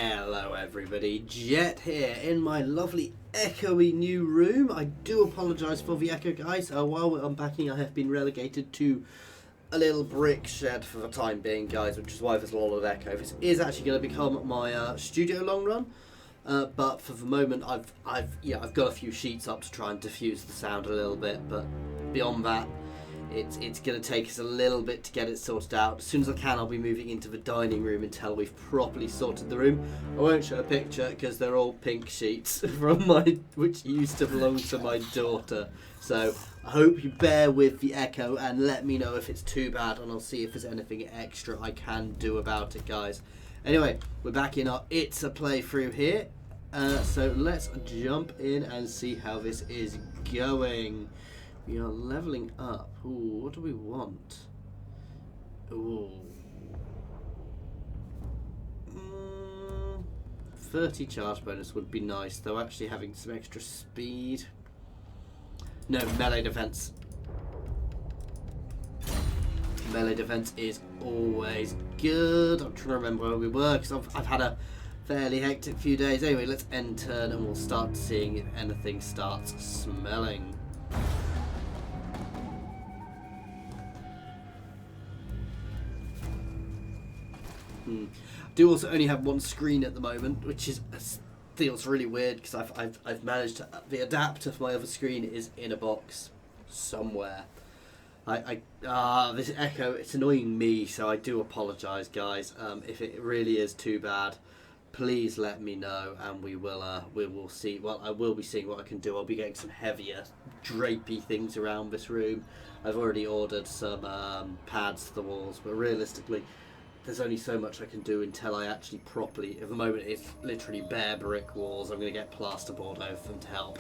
Hello everybody, Jet here in my lovely echoey new room. I do apologise for the echo, guys. While we're unpacking, I have been relegated to a little brick shed for the time being, guys, which is why there's a lot of echo. This is actually going to become my studio long run, but for the moment I've got a few sheets up to try and diffuse the sound a little bit, but beyond that it's going to take us a little bit to get it sorted out. As soon as I can, I'll be moving into the dining room until we've properly sorted the room. I won't show a picture because they're all pink sheets from which used to belong to my daughter. So I hope you bear with the echo and let me know if it's too bad, and I'll see if there's anything extra I can do about it, guys. Anyway, we're back in our Itza playthrough here. So let's jump in and see how this is going. We are leveling up. Ooh, what do we want? Ooh. 30 charge bonus would be nice, though actually having some extra speed. No, melee defense. Melee defense is always good. I'm trying to remember where we were because I've had a fairly hectic few days. Anyway, let's end turn and we'll start seeing if anything starts smelling. I do also only have one screen at the moment, which feels really weird because I've managed to, the adapter for my other screen is in a box somewhere. This echo, it's annoying me, so I do apologise, guys. If it really is too bad, please let me know and we will see. Well, I will be seeing what I can do. I'll be getting some heavier drapey things around this room. I've already ordered some pads to the walls, but realistically there's only so much I can do until I actually properly, at the moment it's literally bare brick walls. I'm going to get plasterboard over them to help.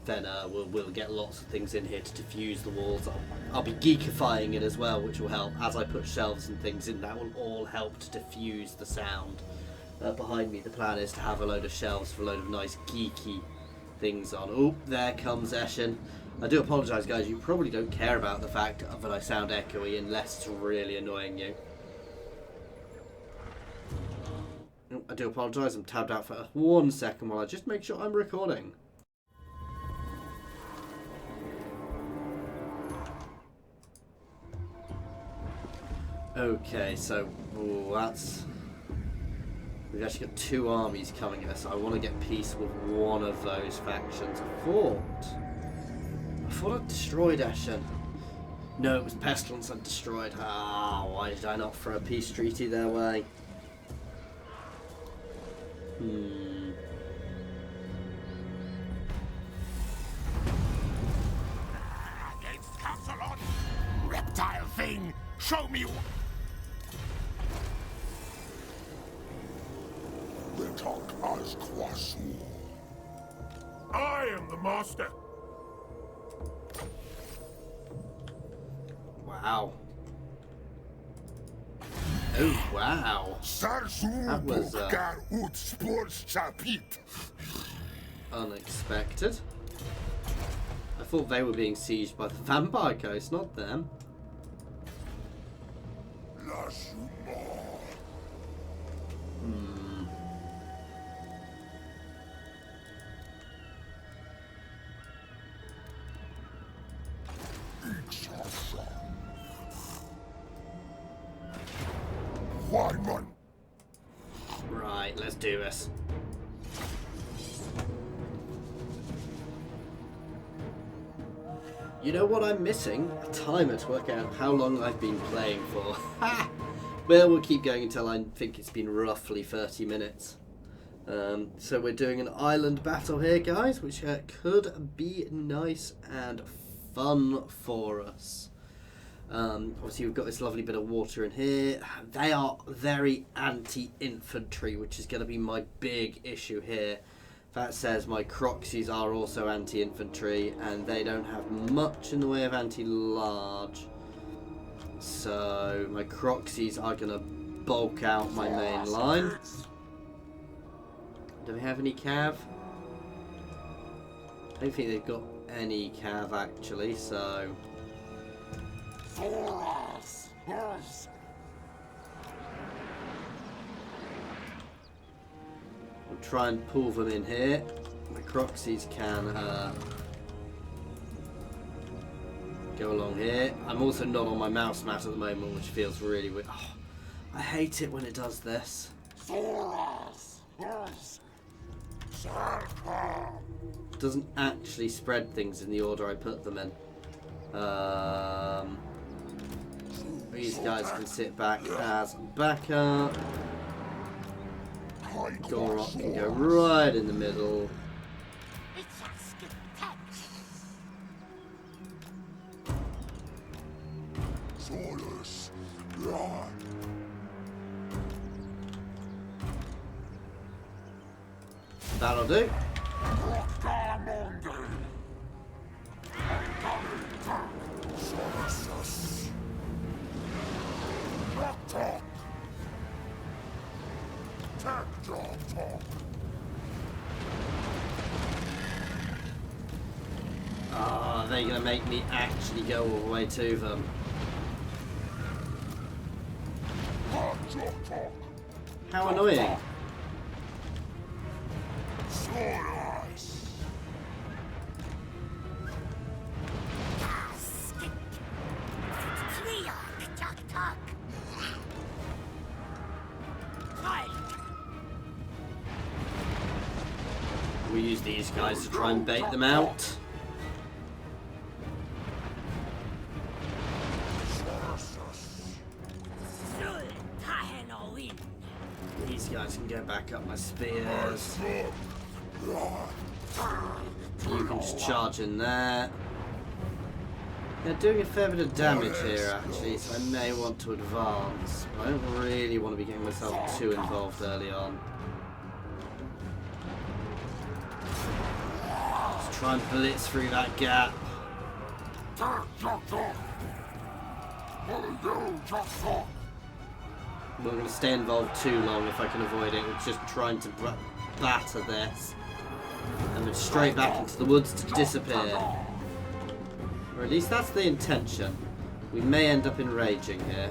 Then we'll get lots of things in here to diffuse the walls. I'll be geekifying it as well, which will help. As I put shelves and things in, that will all help to diffuse the sound. Behind me, the plan is to have a load of shelves for a load of nice geeky things on. Oh, there comes Eshin. I do apologise, guys. You probably don't care about the fact that I sound echoey unless it's really annoying you. I do apologise, I'm tabbed out for 1 second while I just make sure I'm recording. Okay, so we've actually got 2 armies coming at us, so I want to get peace with one of those factions. I thought I'd destroyed Eshin. No, it was Pestilence I'd destroyed. Why did I not throw a peace treaty their way? Against Castle, reptile thing, show me. I am the master. Wow. Oh, wow. That was unexpected. I thought they were being sieged by the vampire coast, not them. Right, let's do this. You know what I'm missing? A timer to work out how long I've been playing for. Ha! Well, we'll keep going until I think it's been roughly 30 minutes. So we're doing an island battle here, guys, which could be nice and fun for us. Obviously we've got this lovely bit of water in here. They are very anti-infantry, which is going to be my big issue here. That says my Croxies are also anti-infantry, and they don't have much in the way of anti-large. So my Croxies are going to bulk out my main line. Do they have any cav? I don't think they've got any cav actually, so... I'll try and pull them in here. The Croxies can go along here. I'm also not on my mouse mat at the moment, which feels really weird. Oh, I hate it when it does this. It doesn't actually spread things in the order I put them in. These guys can sit back as backup. Gor Rok can go right in the middle. That'll do. Oh, they're gonna make me actually go all the way to them. How annoying. We use these guys to try and bait them out. These guys can go back up my spears. You can just charge in there. They're doing a fair bit of damage here actually, so I may want to advance. But I don't really want to be getting myself too involved early on. Let's try and blitz through that gap. I'm not going to stay involved too long if I can avoid it. We're just trying to batter this. And then straight back into the woods to disappear. Or at least that's the intention. We may end up enraging here.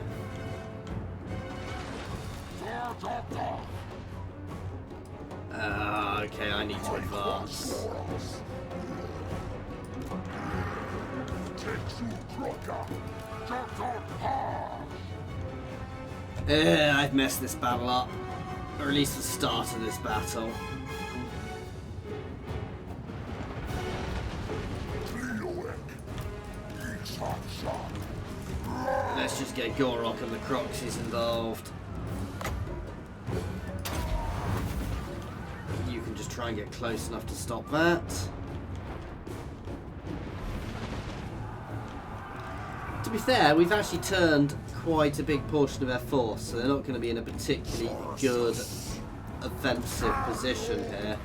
Okay, I need to advance. I've messed this battle up. Or at least the start of this battle. Let's just get Gor Rok and the Croxies involved. You can just try and get close enough to stop that. To be fair, we've actually turned quite a big portion of their force, so they're not going to be in a particularly good offensive position here.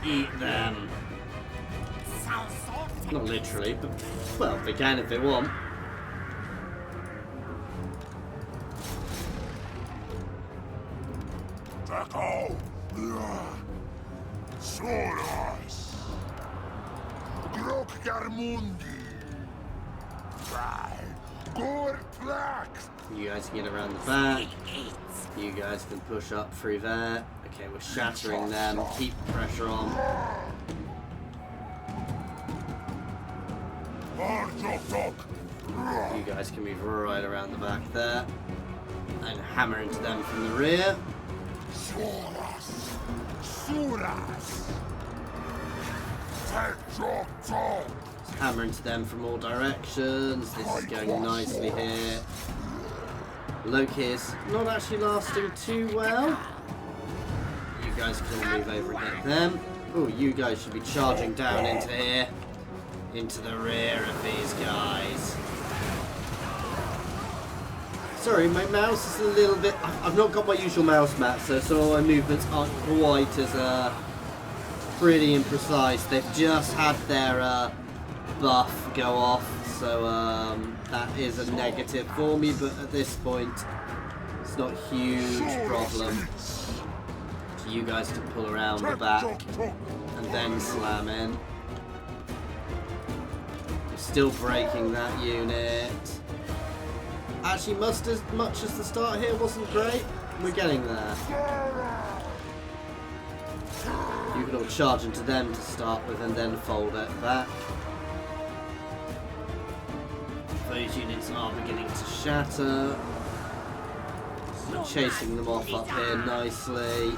Eat them. Not literally, but well, they can if they want. You guys can get around the back. You guys can push up through there. Okay, we're shattering them. Keep the pressure on. You guys can move right around the back there. And hammer into them from the rear. Hammer into them from all directions. This is going nicely here. Loki is not actually lasting too well. You guys can all move over and get them. Oh, you guys should be charging down into here. Into the rear of these guys. Sorry, my mouse is a little bit... I've not got my usual mouse mat, so some of my movements aren't quite as pretty and precise. They've just had their buff go off, so that is a negative for me, but at this point it's not a huge problem for you guys to pull around the back and then slam in. You're still breaking that unit. Actually, much as the start here wasn't great, we're getting there. You can all charge into them to start with and then fold it back. Those units are beginning to shatter. We're chasing them off up here nicely.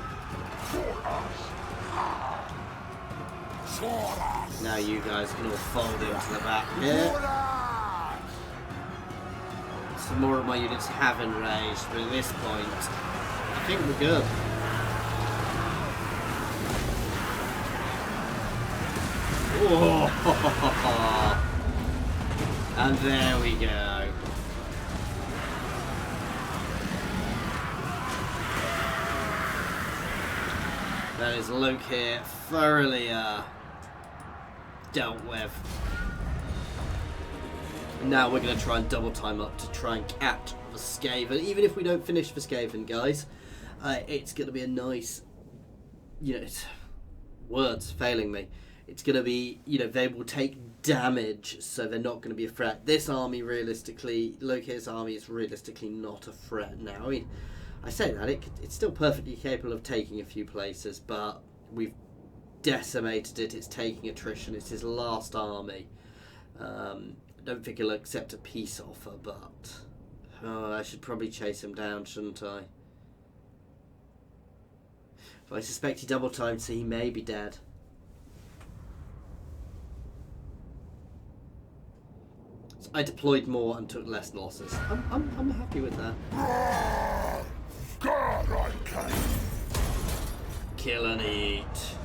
Now you guys can all fold into the back here. Some more of my units have enraged, but at this point, I think we're good. Oh. And there we go. That is Luke here, thoroughly dealt with. Now we're going to try and double time up to try and catch the Skaven. Even if we don't finish the Skaven, guys, it's going to be a nice, words failing me. It's going to be, they will take damage, so they're not going to be a threat. This army, realistically, Loki's army is realistically not a threat now. I mean, I say that, it's still perfectly capable of taking a few places, but we've decimated it. It's taking attrition. It's his last army. I don't think he'll accept a peace offer, but I should probably chase him down, shouldn't I? But I suspect he double timed, so he may be dead. So I deployed more and took less losses. I'm happy with that. God, I can. Kill and eat.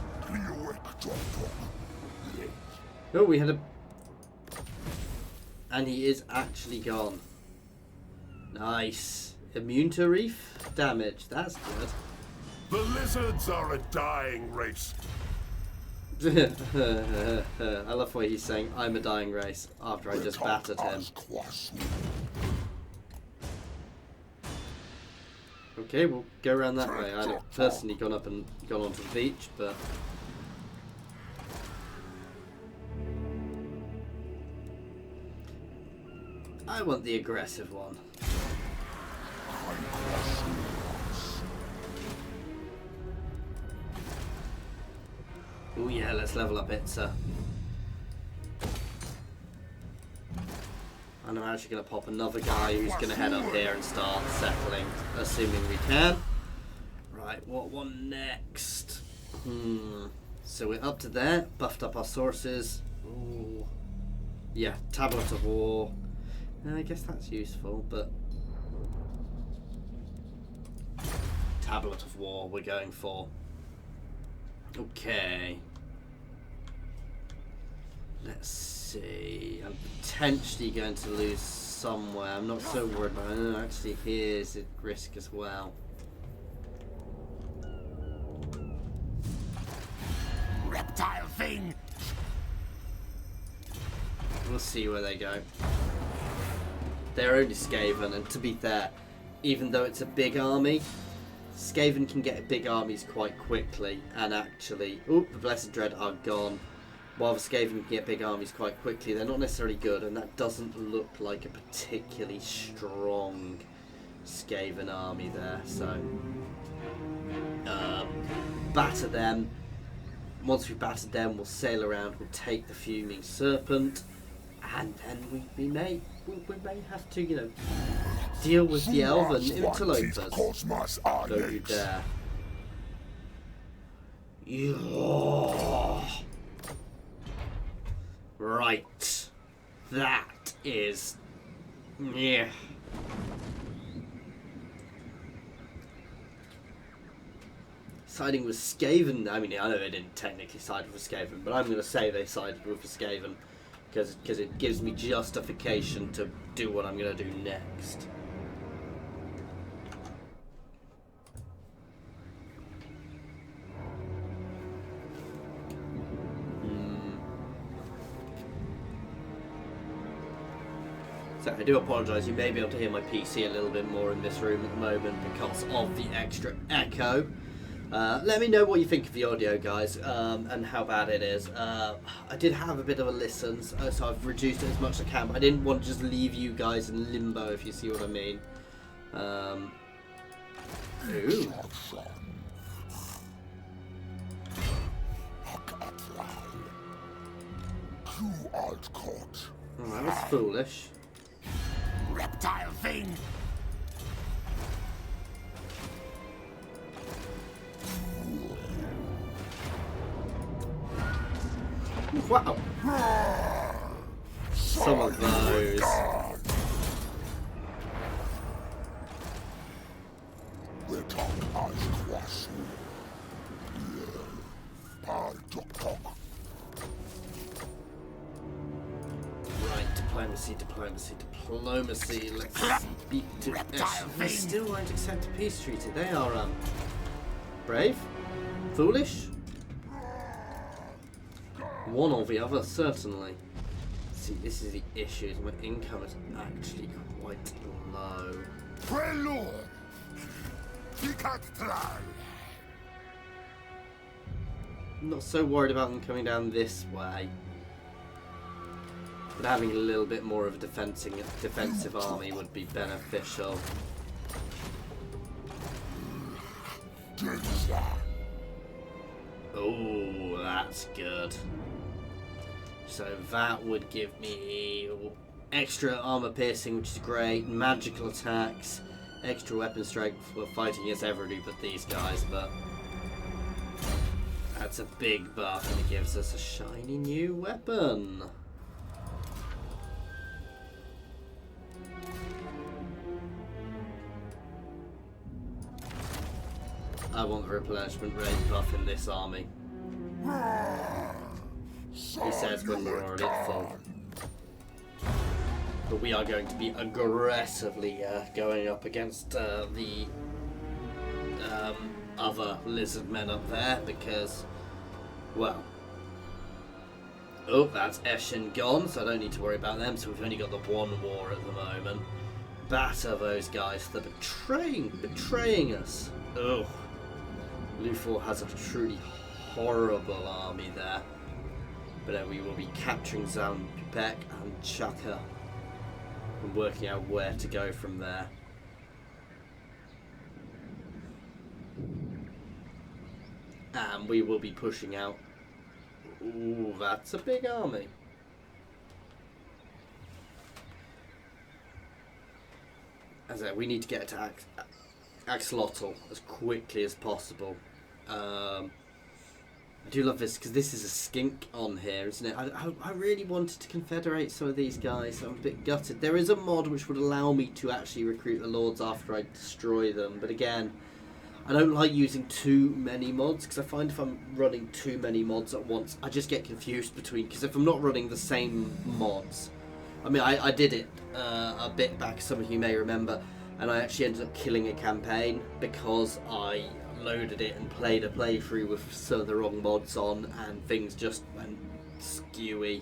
Oh, we had a... And he is actually gone. Nice. Immune to reef damage. That's good. The lizards are a dying race. I love the way he's saying, I'm a dying race, after I just battered him. Okay, we'll go around that way. I'd have personally gone up and gone onto the beach, but... I want the aggressive one. Oh yeah, let's level up Itza. And I'm actually going to pop another guy who's going to head up here and start settling, assuming we can. Right, what one next? So we're up to there, buffed up our sources. Ooh. Yeah, Tablet of War. I guess that's useful, but... Tablet of War we're going for. Okay. Let's see. I'm potentially going to lose somewhere. I'm not so worried about it. No, actually, here's at risk as well. Reptile thing! We'll see where they go. They're only Skaven, and to be fair, even though it's a big army, Skaven can get big armies quite quickly, and actually... Oop, the Blessed Dread are gone. While the Skaven can get big armies quite quickly, they're not necessarily good, and that doesn't look like a particularly strong Skaven army there, so... batter them. Once we've battered them, we'll sail around, we'll take the Fuming Serpent, and then we may have to, deal with the Elven Interlopers. Don't you dare. Yeah. Right. That is... Yeah. Siding with Skaven. I mean, I know they didn't technically side with Skaven, but I'm going to say they sided with the Skaven because it gives me justification to do what I'm going to do next. So I do apologise, you may be able to hear my PC a little bit more in this room at the moment because of the extra echo. Let me know what you think of the audio, guys, and how bad it is. I did have a bit of a listen, so I've reduced it as much as I can, but I didn't want to just leave you guys in limbo, if you see what I mean. Ooh. Oh, that was foolish. Reptile thing! Wow. Some of those. Right, diplomacy. Let's speak to Ash. They still won't accept a peace treaty. They are, brave? Foolish? One or the other, certainly. See, this is the issue. My income is actually quite low. I'm not so worried about them coming down this way. But having a little bit more of a defensive army would be beneficial. Oh, that's good. So that would give me extra armor piercing, which is great, magical attacks, extra weapon strength for fighting against everybody but these guys, but that's a big buff and it gives us a shiny new weapon. I want the replenishment rate buff in this army. He says when we're already at full. But we are going to be aggressively going up against the other lizard men up there because, well... Oh, that's Eshin gone, so I don't need to worry about them, so we've only got the one war at the moment. Batter those guys, they're betraying us. Oh. Luthor has a truly horrible army there. But we will be capturing Zampipek and Chaka and working out where to go from there. And we will be pushing out. Ooh, that's a big army. As I said, we need to get to Axolotl as quickly as possible. I do love this because this is a skink on here, isn't it? I really wanted to confederate some of these guys, so I'm a bit gutted. There is a mod which would allow me to actually recruit the lords after I destroy them, but again, I don't like using too many mods because I find if I'm running too many mods at once, I just get confused between, because if I'm not running the same mods, I mean, I did it a bit back, some of you may remember, and I actually ended up killing a campaign because I loaded it and played a playthrough with some of the wrong mods on and things just went skewy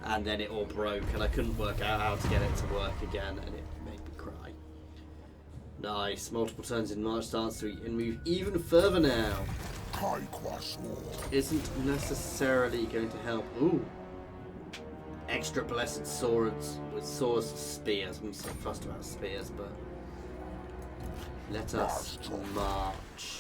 and then it all broke and I couldn't work out how to get it to work again and it made me cry. Nice, multiple turns in March stance so we can move even further now. Isn't necessarily going to help. Ooh. Extra blessed swords with swords and spears. I'm so fussed about spears, but let us march.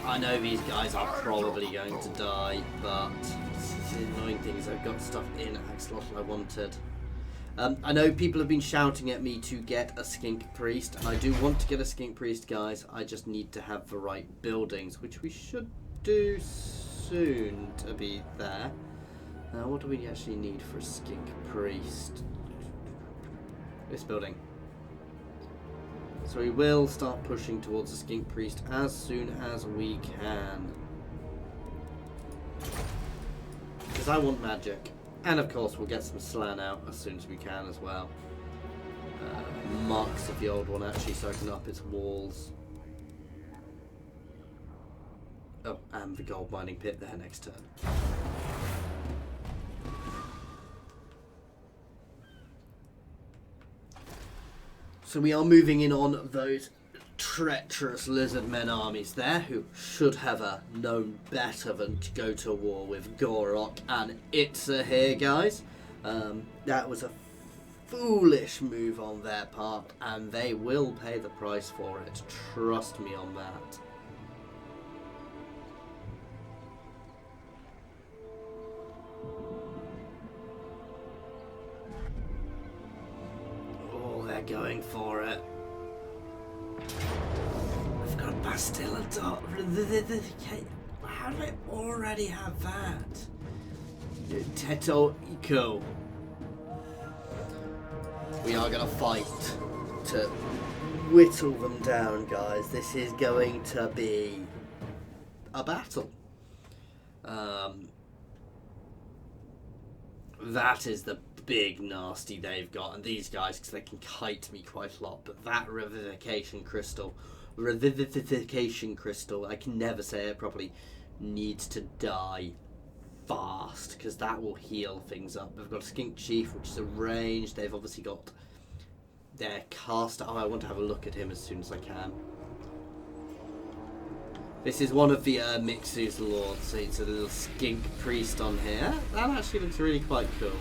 I know these guys are probably going to die, but the annoying thing is I've got stuff in Axolotl I wanted. I know people have been shouting at me to get a skink priest, and I do want to get a skink priest, guys. I just need to have the right buildings, which we should do soon to be there. Now, what do we actually need for a skink priest? This building. So we will start pushing towards a skink priest as soon as we can. Because I want magic. And of course we'll get some slan out as soon as we can as well. Marks of the old one actually, so I can up its walls. Oh, and the gold mining pit there next turn. So we are moving in on those treacherous lizard men armies there, who should have known better than to go to war with Gor Rok and Itza here, guys. That was a foolish move on their part, and they will pay the price for it. Trust me on that. Oh, they're going for it. I've got Bastilla. How do I already have that? Teto Eco. We are going to fight to whittle them down, guys. This is going to be a battle. That is the big nasty they've got, and these guys, because they can kite me quite a lot, but that revivification crystal, I can never say it properly, needs to die fast, because that will heal things up. They've got a Skink Chief, which is a range. They've obviously got their caster. Oh, I want to have a look at him as soon as I can. This is one of the Mixu's lords, so it's a little skink priest on here. That actually looks really quite cool.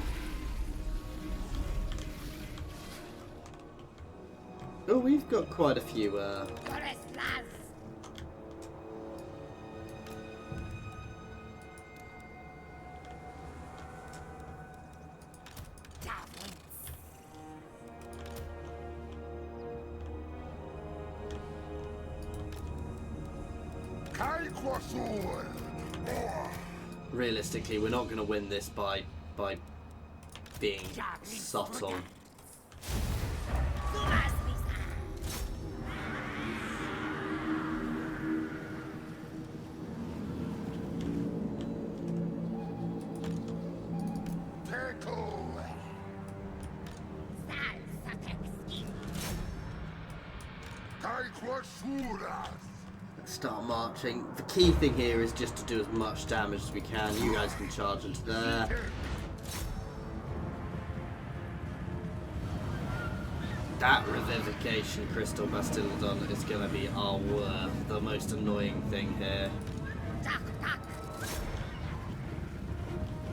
Oh, we've got quite a few realistically, we're not going to win this by being subtle. Start marching. The key thing here is just to do as much damage as we can. You guys can charge into there. That revivification crystal Bastillodon is going to be the most annoying thing here.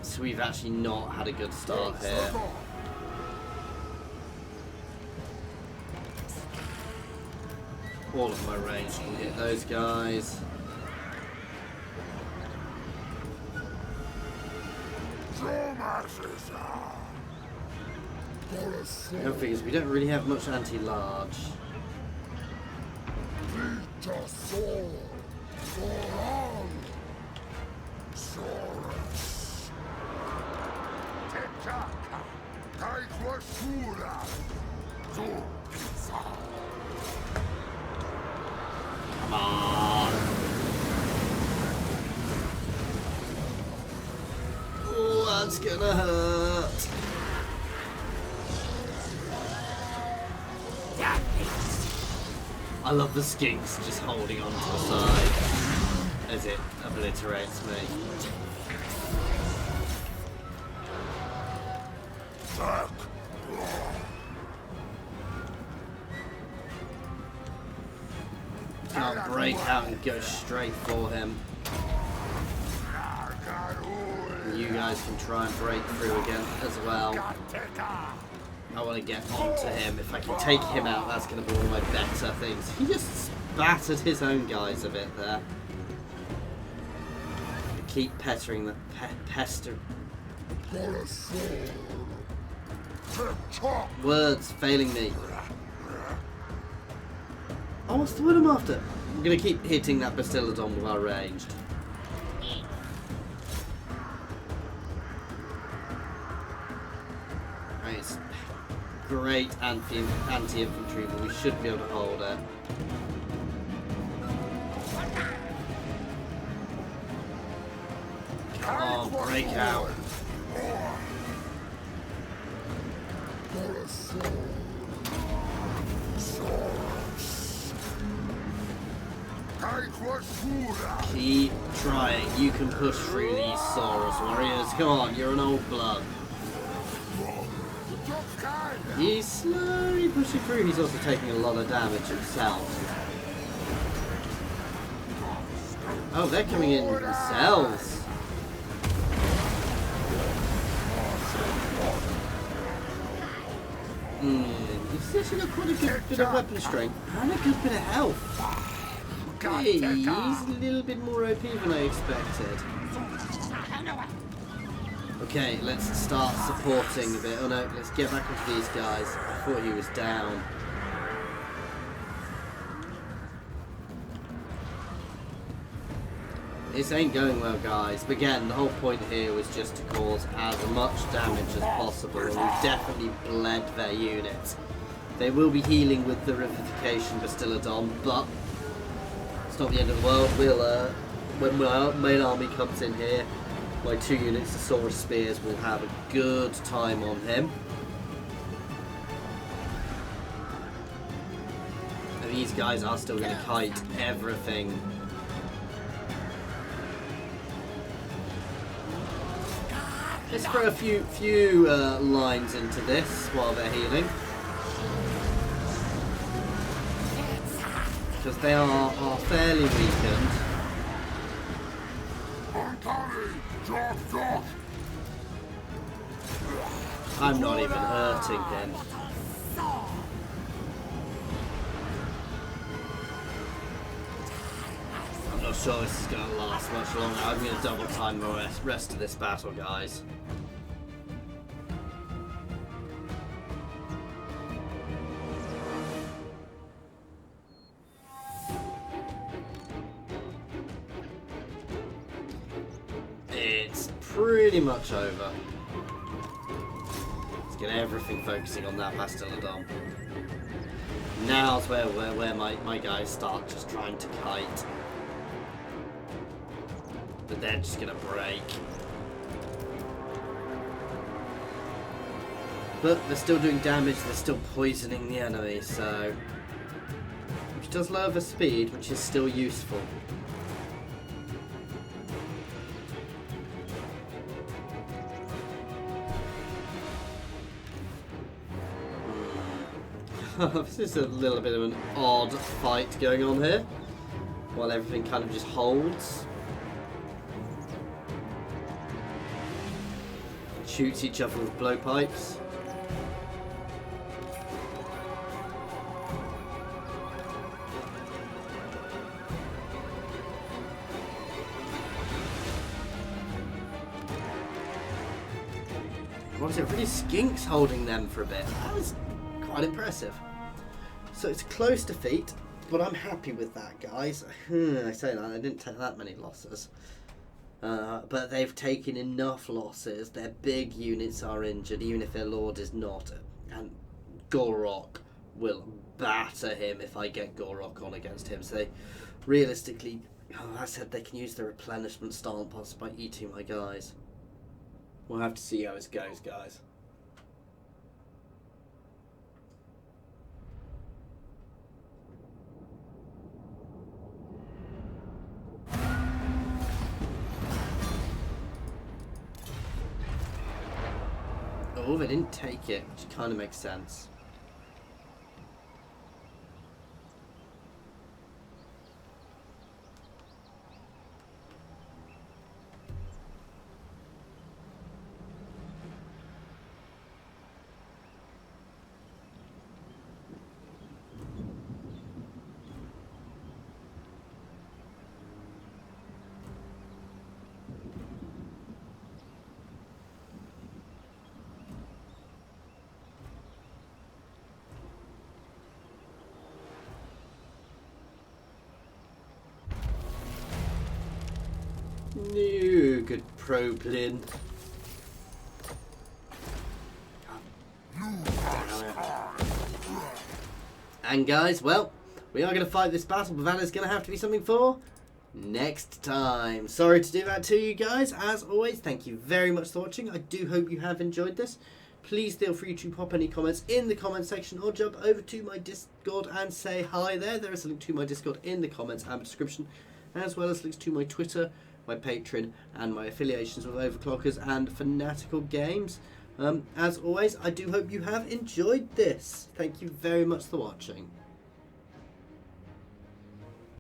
So we've actually not had a good start here. All of my range can hit those guys. The other thing is we don't really have much anti-large. Come on. Oh, that's gonna hurt. I love the skinks just holding on to the side as it obliterates me. I'll break out and go straight for him. And you guys can try and break through again as well. I want to get onto him. If I can take him out, that's going to be one of my better things. He just spattered his own guys a bit there. Keep pestering the pester. Words failing me. Oh, what's the word I'm after? I'm going to keep hitting that Bastillodon with our ranged. It's great anti-infantry, but we should be able to hold it. Come on, break out. Keep trying. You can push through these Saurus warriors. Come on, you're an old blood. He's slowly pushing through. He's also taking a lot of damage himself. Oh, they're coming in themselves. He's actually got quite a good bit of weapon strength and a good bit of health. Hey, he's a little bit more OP than I expected. Okay, let's start supporting a bit. Oh no, let's get back into these guys. I thought he was down. This ain't going well, guys. But again, the whole point here was just to cause as much damage as possible, and we've definitely bled their units. They will be healing with the Revivification Bastillodon, but it's not the end of the world. We'll, when my main army comes in here, my 2 units of Saurus Spears will have a good time on him. And these guys are still going to kite everything. Let's throw a few lines into this while they're healing. Because they are fairly weakened. I'm not even hurting him. I'm not sure this is going to last much longer. I'm going to double time the rest of this battle, guys. It's pretty much over. Let's get everything focusing on that Bastillodon. Now's where my guys start just trying to kite. But they're just gonna break. But they're still doing damage, they're still poisoning the enemy, so... Which does lower the speed, which is still useful. This is a little bit of an odd fight going on here, while everything kind of just holds. Shoots each other with blowpipes. What was it? Really skinks holding them for a bit. That was quite impressive. So it's a close defeat, but I'm happy with that, guys. I say that, I didn't take that many losses. But they've taken enough losses. Their big units are injured, even if their lord is not. And Gor Rok will batter him if I get Gor Rok on against him. So they, realistically, I said they can use the replenishment style pass by eating my guys. We'll have to see how it goes, guys. Oh, they didn't take it, which kind of makes sense. No, good Proplin. And guys, well, we are going to fight this battle, but that is going to have to be something for next time. Sorry to do that to you guys. As always, thank you very much for watching. I do hope you have enjoyed this. please feel free to pop any comments in the comment section or jump over to my Discord and say hi there. There is a link to my Discord in the comments and description, as well as links to my Twitter, my Patreon, and my affiliations with Overclockers and Fanatical Games. As always, I do hope you have enjoyed this. Thank you very much for watching.